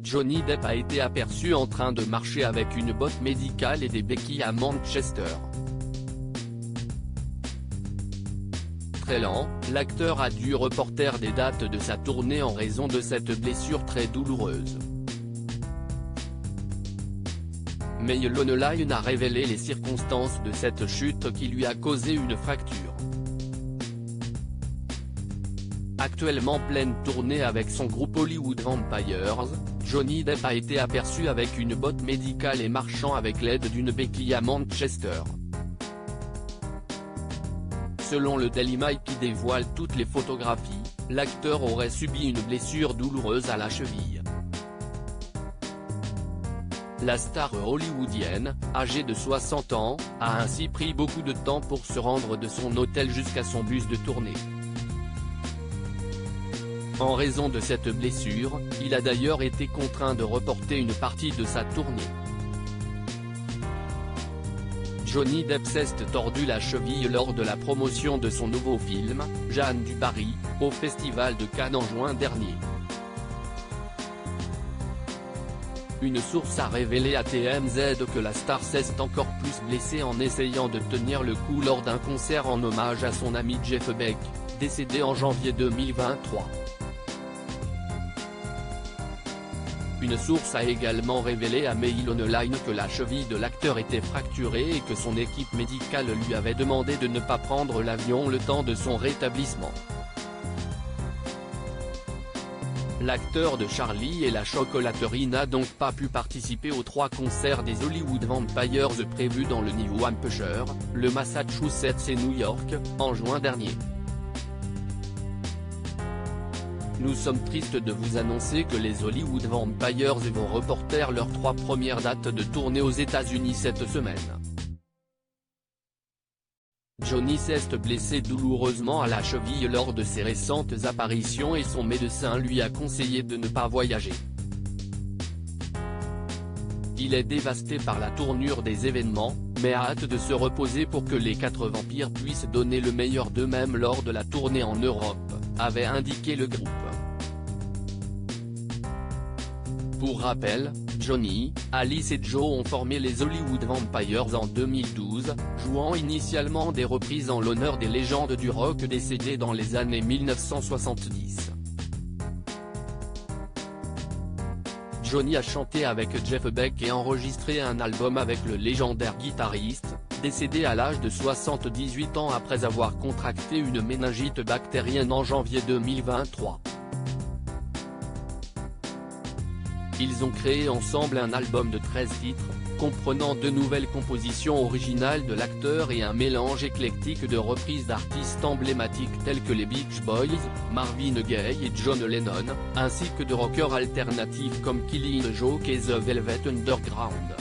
Johnny Depp a été aperçu en train de marcher avec une botte médicale et des béquilles à Manchester. Très lent, l'acteur a dû reporter des dates de sa tournée en raison de cette blessure très douloureuse. Mail Online a révélé les circonstances de cette chute qui lui a causé une fracture. Actuellement pleine tournée avec son groupe Hollywood Vampires, Johnny Depp a été aperçu avec une botte médicale et marchant avec l'aide d'une béquille à Manchester. Selon le Daily Mail qui dévoile toutes les photographies, l'acteur aurait subi une blessure douloureuse à la cheville. La star hollywoodienne, âgée de 60 ans, a ainsi pris beaucoup de temps pour se rendre de son hôtel jusqu'à son bus de tournée. En raison de cette blessure, il a d'ailleurs été contraint de reporter une partie de sa tournée. Johnny Depp s'est tordu la cheville lors de la promotion de son nouveau film, Jeanne du Barry, au Festival de Cannes en juin dernier. Une source a révélé à TMZ que la star s'est encore plus blessée en essayant de tenir le coup lors d'un concert en hommage à son ami Jeff Beck, décédé en janvier 2023. Une source a également révélé à Mail Online que la cheville de l'acteur était fracturée et que son équipe médicale lui avait demandé de ne pas prendre l'avion le temps de son rétablissement. L'acteur de Charlie et la chocolaterie n'a donc pas pu participer aux 3 concerts des Hollywood Vampires prévus dans le New Hampshire, le Massachusetts et New York, en juin dernier. Nous sommes tristes de vous annoncer que les Hollywood Vampires vont reporter leurs 3 premières dates de tournée aux États-Unis cette semaine. Johnny s'est blessé douloureusement à la cheville lors de ses récentes apparitions et son médecin lui a conseillé de ne pas voyager. Il est dévasté par la tournure des événements, mais a hâte de se reposer pour que les 4 vampires puissent donner le meilleur d'eux-mêmes lors de la tournée en Europe, avait indiqué le groupe. Pour rappel, Johnny, Alice et Joe ont formé les Hollywood Vampires en 2012, jouant initialement des reprises en l'honneur des légendes du rock décédées dans les années 1970. Johnny a chanté avec Jeff Beck et enregistré un album avec le légendaire guitariste, décédé à l'âge de 78 ans après avoir contracté une méningite bactérienne en janvier 2023. Ils ont créé ensemble un album de 13 titres, comprenant 2 nouvelles compositions originales de l'acteur et un mélange éclectique de reprises d'artistes emblématiques tels que les Beach Boys, Marvin Gaye et John Lennon, ainsi que de rockers alternatifs comme Killing Joke et The Velvet Underground.